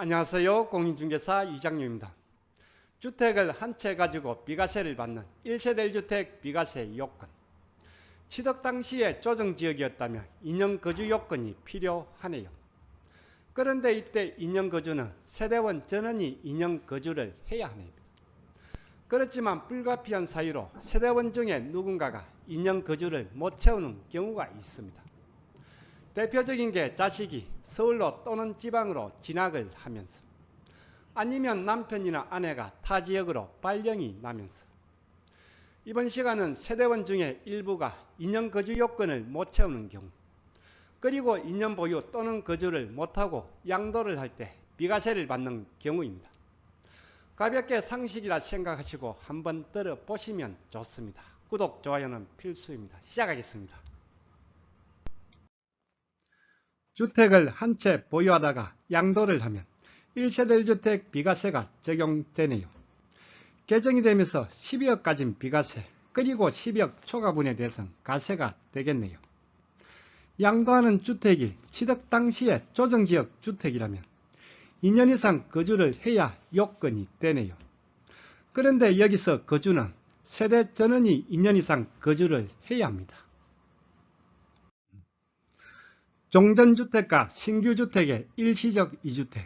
안녕하세요. 공인중개사 이장료입니다. 주택을 한 채 가지고 비과세를 받는 1세대 1주택 비과세 요건. 취득 당시에 조정지역이었다면 2년 거주 요건이 필요하네요. 그런데 이때 2년 거주는 세대원 전원이 2년 거주를 해야 하네요. 그렇지만 불가피한 사유로 세대원 중에 누군가가 2년 거주를 못 채우는 경우가 있습니다. 대표적인 게 자식이 서울로 또는 지방으로 진학을 하면서, 아니면 남편이나 아내가 타 지역으로 발령이 나면서. 이번 시간은 세대원 중에 일부가 2년 거주 요건을 못 채우는 경우, 그리고 2년 보유 또는 거주를 못하고 양도를 할 때 비과세를 받는 경우입니다. 가볍게 상식이라 생각하시고 한번 들어보시면 좋습니다. 구독, 좋아요는 필수입니다. 시작하겠습니다. 주택을 한 채 보유하다가 양도를 하면 1세대 1주택 비과세가 적용되네요. 개정이 되면서 12억까지는 비과세, 그리고 12억 초과분에 대해서는 과세가 되겠네요. 양도하는 주택이 취득 당시에 조정지역 주택이라면 2년 이상 거주를 해야 요건이 되네요. 그런데 여기서 거주는 세대 전원이 2년 이상 거주를 해야 합니다. 종전주택과 신규주택의 일시적 2주택,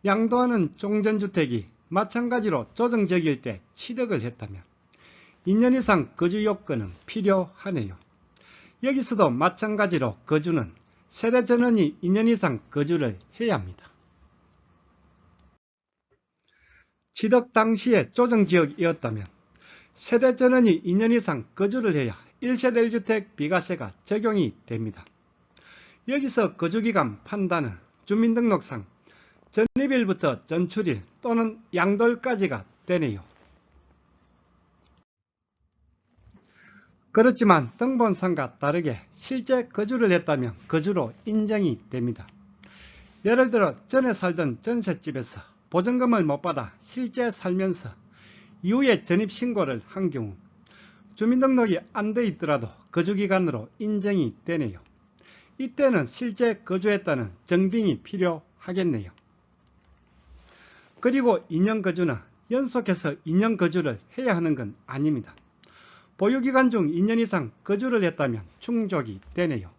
양도하는 종전주택이 마찬가지로 조정지역일 때 취득을 했다면 2년 이상 거주 요건은 필요하네요. 여기서도 마찬가지로 거주는 세대 전원이 2년 이상 거주를 해야 합니다. 취득 당시에 조정지역이었다면 세대 전원이 2년 이상 거주를 해야 1세대 1주택 비과세가 적용이 됩니다. 여기서 거주기간 판단은 주민등록상 전입일부터 전출일 또는 양도일까지가 되네요. 그렇지만 등본상과 다르게 실제 거주를 했다면 거주로 인정이 됩니다. 예를 들어 전에 살던 전셋집에서 보증금을 못 받아 실제 살면서 이후에 전입신고를 한 경우 주민등록이 안 돼 있더라도 거주기간으로 인정이 되네요. 이때는 실제 거주했다는 증빙이 필요하겠네요. 그리고 2년 거주는 연속해서 2년 거주를 해야 하는 건 아닙니다. 보유기간 중 2년 이상 거주를 했다면 충족이 되네요.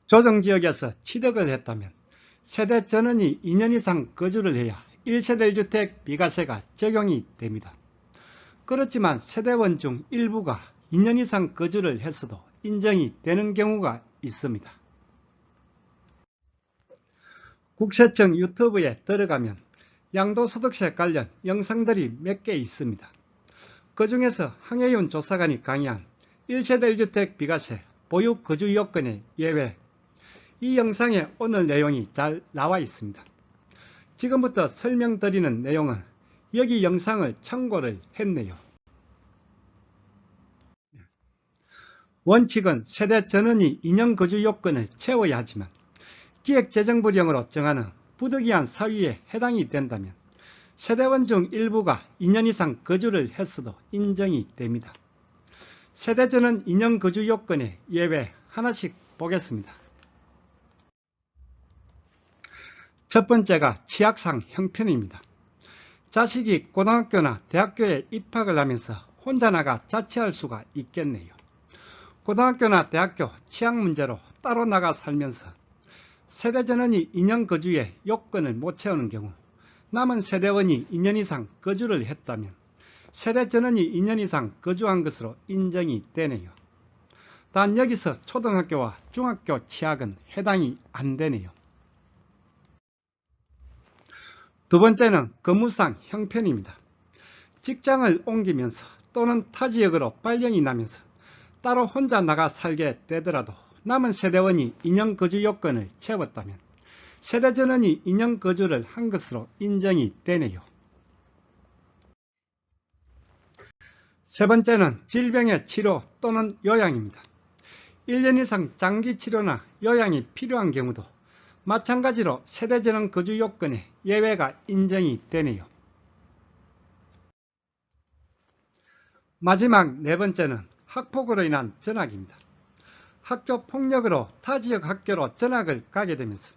조정지역에서 취득을 했다면 세대 전원이 2년 이상 거주를 해야 1세대 1주택 비과세가 적용이 됩니다. 그렇지만 세대원 중 일부가 2년 이상 거주를 했어도 인정이 되는 경우가 있습니다. 국세청 유튜브에 들어가면 양도소득세 관련 영상들이 몇 개 있습니다. 그 중에서 황혜윤 조사관이 강의한 1세대 1주택 비과세 보유 거주 요건의 예외, 이 영상에 오늘 내용이 잘 나와 있습니다. 지금부터 설명드리는 내용은 여기 영상을 참고를 했네요. 원칙은 세대 전원이 2년 거주 요건을 채워야 하지만 기획재정부령으로 정하는 부득이한 사유에 해당이 된다면 세대원 중 일부가 2년 이상 거주를 했어도 인정이 됩니다. 세대전원 2년 거주 요건의 예외 하나씩 보겠습니다. 첫 번째가 취약상 형편입니다. 자식이 고등학교나 대학교에 입학을 하면서 혼자 나가 자취할 수가 있겠네요. 고등학교나 대학교 취약 문제로 따로 나가 살면서 세대 전원이 2년 거주의 요건을 못 채우는 경우 남은 세대원이 2년 이상 거주를 했다면 세대 전원이 2년 이상 거주한 것으로 인정이 되네요. 단 여기서 초등학교와 중학교 취약은 해당이 안 되네요. 두 번째는 근무상 형편입니다. 직장을 옮기면서 또는 타 지역으로 발령이 나면서 따로 혼자 나가 살게 되더라도 남은 세대원이 2년 거주 요건을 채웠다면 세대 전원이 2년 거주를 한 것으로 인정이 되네요. 세 번째는 질병의 치료 또는 요양입니다. 1년 이상 장기 치료나 요양이 필요한 경우도 마찬가지로 세대 전원 거주 요건에 예외가 인정이 되네요. 마지막 네 번째는 학폭으로 인한 전학입니다. 학교 폭력으로 타 지역 학교로 전학을 가게 되면서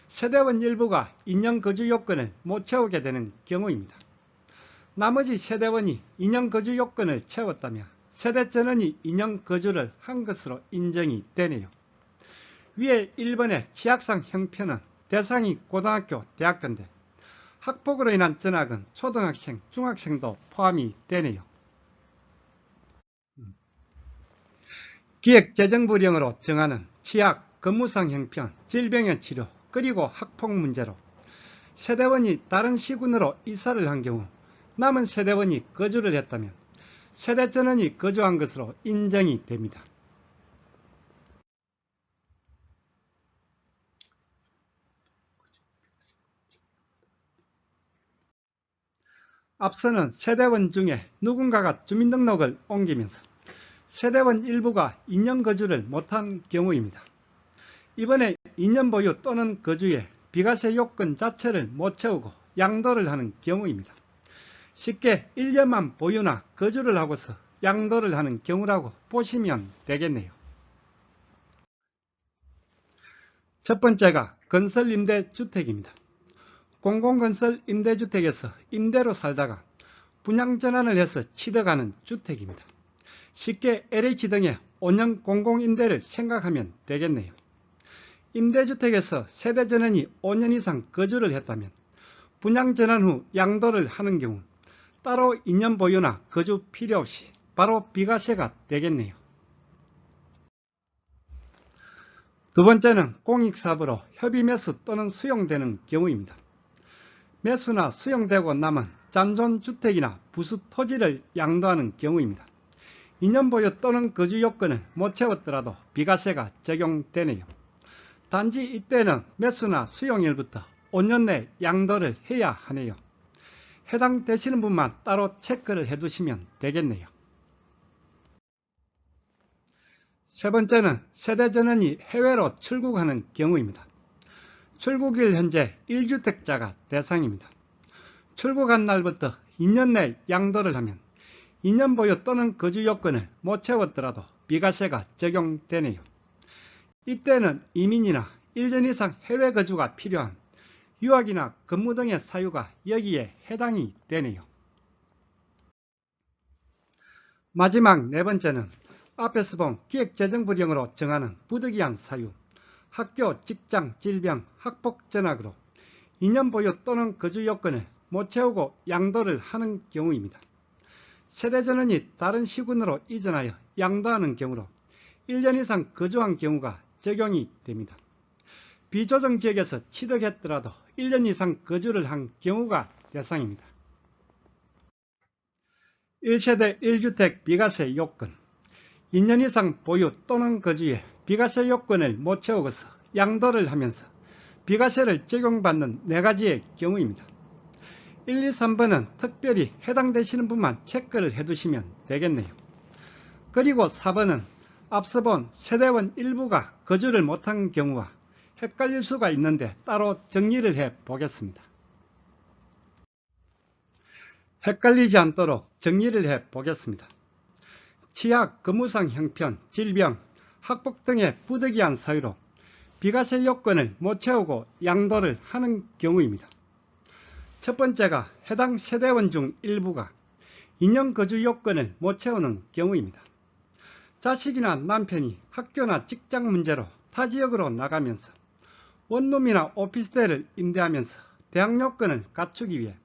세대원 일부가 2년 거주 요건을 못 채우게 되는 경우입니다. 나머지 세대원이 2년 거주 요건을 채웠다며 세대 전원이 2년 거주를 한 것으로 인정이 되네요. 위에 1번의 치악상 형편은 대상이 고등학교, 대학교인데 학폭으로 인한 전학은 초등학생, 중학생도 포함이 되네요. 기획재정부령으로 정하는 치약, 근무상 형편, 질병의 치료, 그리고 학폭 문제로 세대원이 다른 시군으로 이사를 한 경우 남은 세대원이 거주를 했다면 세대 전원이 거주한 것으로 인정이 됩니다. 앞서는 세대원 중에 누군가가 주민등록을 옮기면서 세대원 일부가 2년 거주를 못한 경우입니다. 이번에 2년 보유 또는 거주에 비과세 요건 자체를 못 채우고 양도를 하는 경우입니다. 쉽게 1년만 보유나 거주를 하고서 양도를 하는 경우라고 보시면 되겠네요. 첫 번째가 건설임대주택입니다. 공공건설 임대주택에서 임대로 살다가 분양전환을 해서 취득하는 주택입니다. 쉽게 LH 등의 5년 공공임대를 생각하면 되겠네요. 임대주택에서 세대전원이 5년 이상 거주를 했다면 분양전환 후 양도를 하는 경우 따로 2년 보유나 거주 필요 없이 바로 비과세가 되겠네요. 두 번째는 공익사업으로 협의매수 또는 수용되는 경우입니다. 매수나 수용되고 남은 잔존주택이나 부수 토지를 양도하는 경우입니다. 2년 보유 또는 거주 요건을 못 채웠더라도 비과세가 적용되네요. 단지 이때는 매수나 수용일부터 5년 내 양도를 해야 하네요. 해당되시는 분만 따로 체크를 해두시면 되겠네요. 세 번째는 세대전원이 해외로 출국하는 경우입니다. 출국일 현재 1주택자가 대상입니다. 출국한 날부터 2년 내 양도를 하면 2년 보유 또는 거주 요건을 못 채웠더라도 비과세가 적용되네요. 이때는 이민이나 1년 이상 해외 거주가 필요한 유학이나 근무 등의 사유가 여기에 해당이 되네요. 마지막 네 번째는 앞에서 본 기획재정부령으로 정하는 부득이한 사유, 학교, 직장, 질병, 학폭 전학으로 2년 보유 또는 거주 요건을 못 채우고 양도를 하는 경우입니다. 세대전원이 다른 시군으로 이전하여 양도하는 경우로 1년 이상 거주한 경우가 적용이 됩니다. 비조정지역에서 취득했더라도 1년 이상 거주를 한 경우가 대상입니다. 1세대 1주택 비과세 요건 2년 이상 보유 또는 거주에 비과세 요건을 못 채우고서 양도를 하면서 비과세를 적용받는 4가지의 경우입니다. 1, 2, 3번은 특별히 해당되시는 분만 체크를 해두시면 되겠네요. 그리고 4번은 앞서 본 세대원 일부가 거주를 못한 경우와 헷갈릴 수가 있는데 따로 정리를 해 보겠습니다. 헷갈리지 않도록 정리를 해 보겠습니다. 치약, 근무상 형편, 질병, 학폭 등의 부득이한 사유로 비과세 요건을 못 채우고 양도를 하는 경우입니다. 첫 번째가 해당 세대원 중 일부가 2년 거주 요건을 못 채우는 경우입니다. 자식이나 남편이 학교나 직장 문제로 타 지역으로 나가면서 원룸이나 오피스텔을 임대하면서 대학 요건을 갖추기 위해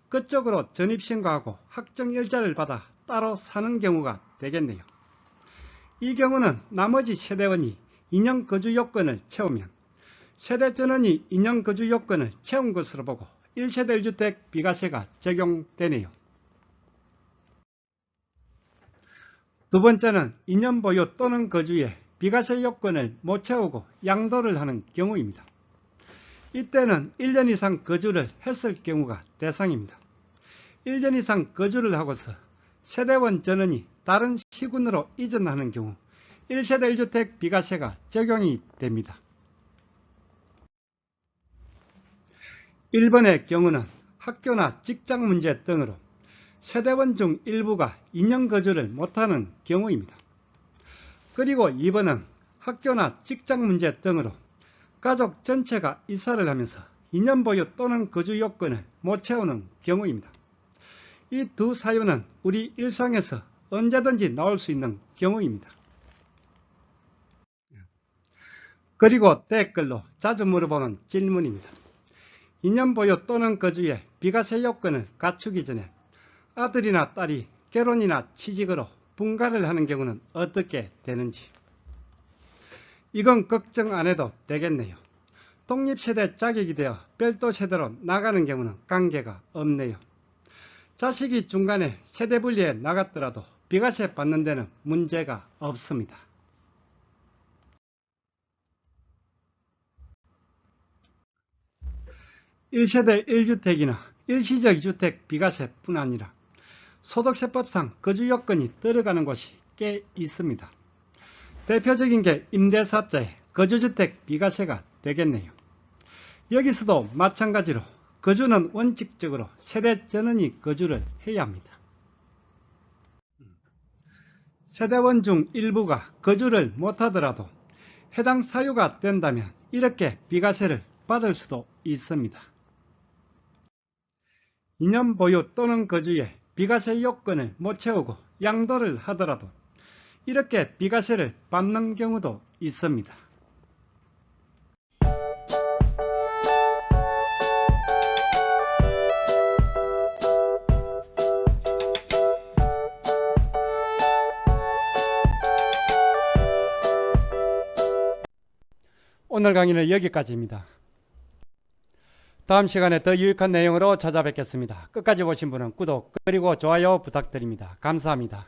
그쪽으로 전입신고하고 학정일자를 받아 따로 사는 경우가 되겠네요. 이 경우는 나머지 세대원이 2년 거주 요건을 채우면 세대전원이 2년 거주 요건을 채운 것으로 보고 1세대 1주택 비과세가 적용되네요. 두 번째는 2년 보유 또는 거주에 비과세 요건을 못 채우고 양도를 하는 경우입니다. 이때는 1년 이상 거주를 했을 경우가 대상입니다. 1년 이상 거주를 하고서 세대원 전원이 다른 시군으로 이전하는 경우 1세대 1주택 비과세가 적용이 됩니다. 1번의 경우는 학교나 직장 문제 등으로 세대원 중 일부가 2년 거주를 못하는 경우입니다. 그리고 2번은 학교나 직장 문제 등으로 가족 전체가 이사를 하면서 2년 보유 또는 거주 요건을 못 채우는 경우입니다. 이 두 사유는 우리 일상에서 언제든지 나올 수 있는 경우입니다. 그리고 댓글로 자주 물어보는 질문입니다. 2년 보유 또는 거주에 비과세 요건을 갖추기 전에 아들이나 딸이 결혼이나 취직으로 분가를 하는 경우는 어떻게 되는지. 이건 걱정 안 해도 되겠네요. 독립세대 자격이 되어 별도 세대로 나가는 경우는 관계가 없네요. 자식이 중간에 세대 분리해 나갔더라도 비과세 받는 데는 문제가 없습니다. (1세대 1주택이나) 일시적 주택 비과세뿐 아니라 소득세법상 거주 요건이 들어가는 곳이 꽤 있습니다. 대표적인 게 임대사자의 거주주택 비과세가 되겠네요. 여기서도 마찬가지로 거주는 원칙적으로 세대 전원이 거주를 해야 합니다. 세대원 중 일부가 거주를 못하더라도 해당 사유가 된다면 이렇게 비과세를 받을 수도 있습니다. 2년 보유 또는 거주에 비과세 요건을 못 채우고 양도를 하더라도 이렇게 비과세를 받는 경우도 있습니다. 오늘 강의는 여기까지입니다. 다음 시간에 더 유익한 내용으로 찾아뵙겠습니다. 끝까지 보신 분은 구독 그리고 좋아요 부탁드립니다. 감사합니다.